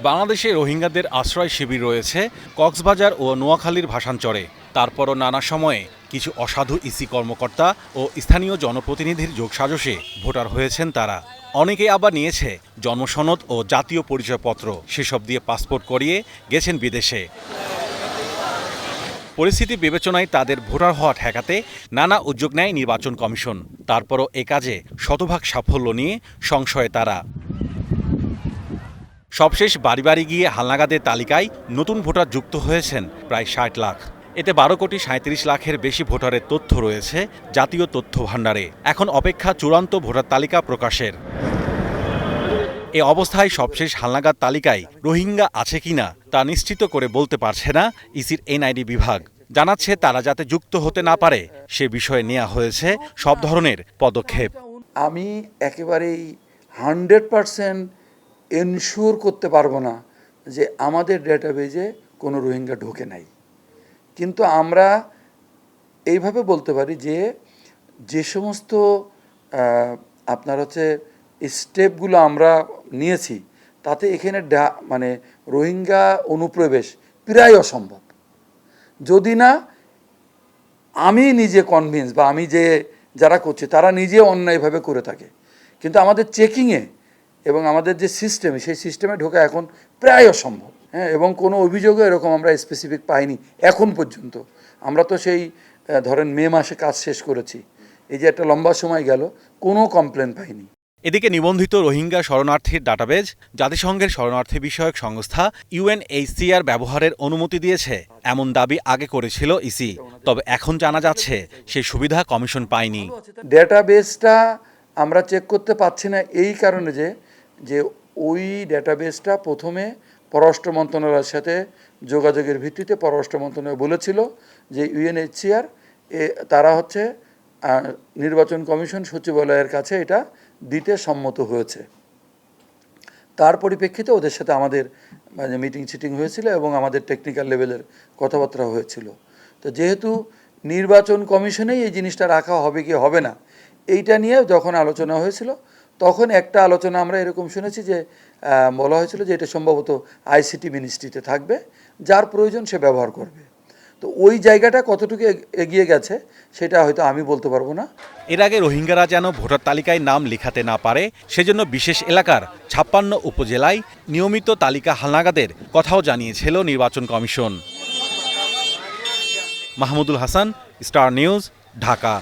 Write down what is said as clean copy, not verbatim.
বাংলাদেশে রোহিঙ্গাদের আশ্রয় শিবির রয়েছে কক্সবাজার ও নোয়াখালীর ভাসানচরে। তারপরও নানা সময়ে কিছু অসাধু ইসি কর্মকর্তা ও স্থানীয় জনপ্রতিনিধির যোগসাজশে ভোটার হয়েছেন তারা। অনেকেই আবার নিয়েছে জন্মসনদ ও জাতীয় পরিচয়পত্র, সেসব দিয়ে পাসপোর্ট করিয়ে গেছেন বিদেশে। পরিস্থিতি বিবেচনায় তাদের ভোটার হওয়া ঠেকাতে নানা উদ্যোগ নেয় নির্বাচন কমিশন। তারপরও এ কাজে শতভাগ সাফল্য নিয়ে সংশয়ে তারা। সবশেষ বাড়ি বাড়ি গিয়ে হালনাগাদের তালিকায় নতুন ভোটার যুক্ত হয়েছেন প্রায় ৬০ লাখ। এতে ১২,৩৭,০০,০০০-এর বেশি ভোটারের তথ্য রয়েছে জাতীয় তথ্য ভাণ্ডারে। এখন অপেক্ষা চূড়ান্ত ভোটার তালিকা প্রকাশের। এ অবস্থায় সবশেষ হালনাগাদ তালিকায় রোহিঙ্গা আছে কিনা তা নিশ্চিত করে বলতে পারছে না ইসির এনআইডি বিভাগ। জানাচ্ছে তারা যাতে যুক্ত হতে না পারে সে বিষয়ে নেওয়া হয়েছে সব ধরনের পদক্ষেপ। আমি একেবারেই 100% এনশিওর করতে পারবো না যে আমাদের ডেটাবেজে কোনো রোহিঙ্গা ঢোকে নাই, কিন্তু আমরা এইভাবে বলতে পারি যে যে সমস্ত আপনার হচ্ছে স্টেপগুলো আমরা নিয়েছি তাতে এখানে মানে রোহিঙ্গা অনুপ্রবেশ প্রায় অসম্ভব, যদি না আমি নিজে কনভিন্স বা আমি যারা করছে তারা নিজে অন্যায়ভাবে করে থাকে। কিন্তু আমাদের চেকিংয়ে এবং আমাদের যে সিস্টেম, সেই সিস্টেমে ঢোকা এখন প্রায় অসম্ভব। হ্যাঁ, এবং কোনো অভিযোগও এরকম আমরা স্পেসিফিক পাইনি এখন পর্যন্ত। আমরা তো সেই ধরেন মে মাসে কাজ শেষ করেছি, এই যে একটা লম্বা সময় গেল, কোনো কমপ্লেন পাইনি। এদিকে নিবন্ধিত রোহিঙ্গা শরণার্থীর ডাটাবেজ জাতিসংঘের শরণার্থী বিষয়ক সংস্থা UNHCR ব্যবহারের অনুমতি দিয়েছে এমন দাবি আগে করেছিল ইসি। তবে এখন জানা যাচ্ছে সেই সুবিধা কমিশন পায়নি। ডেটাবেসটা আমরা চেক করতে পারছি না এই কারণে যে ওই ডেটাবেসটা প্রথমে পররাষ্ট্র মন্ত্রণালয়ের সাথে যোগাযোগের ভিত্তিতে পররাষ্ট্র মন্ত্রণালয় বলেছিল যে UNHCR তারা হচ্ছে নির্বাচন কমিশন সচিবালয়ের কাছে এটা দিতে সম্মত হয়েছে। তার পরিপ্রেক্ষিতে ওদের সাথে আমাদের মিটিং সিটিং হয়েছিল এবং আমাদের টেকনিক্যাল লেভেলের কথাবার্তা হয়েছিল। তো যেহেতু নির্বাচন কমিশনেই এই জিনিসটা রাখা হবে কি হবে না এইটা নিয়ে যখন আলোচনা হয়েছিল, তখন একটা আলোচনা আমরা এরকম শুনেছি যে বলা হয়েছিল যে এটা সম্ভবত ICT মিনিস্ট্রিতে থাকবে, যার প্রয়োজন সে ব্যবহার করবে। তো ওই জায়গাটা কতটুকু এগিয়ে গেছে সেটা হয়তো আমি বলতে পারবো না। এর আগে রোহিঙ্গারা যেন ভোটার তালিকায় নাম লেখাতে না পারে সেজন্য বিশেষ এলাকার ৫৬ উপজেলায় নিয়মিত তালিকা হালনাগাদের কথাও জানিয়েছিল নির্বাচন commission. Mahmudul Hasan, star news, Dhaka.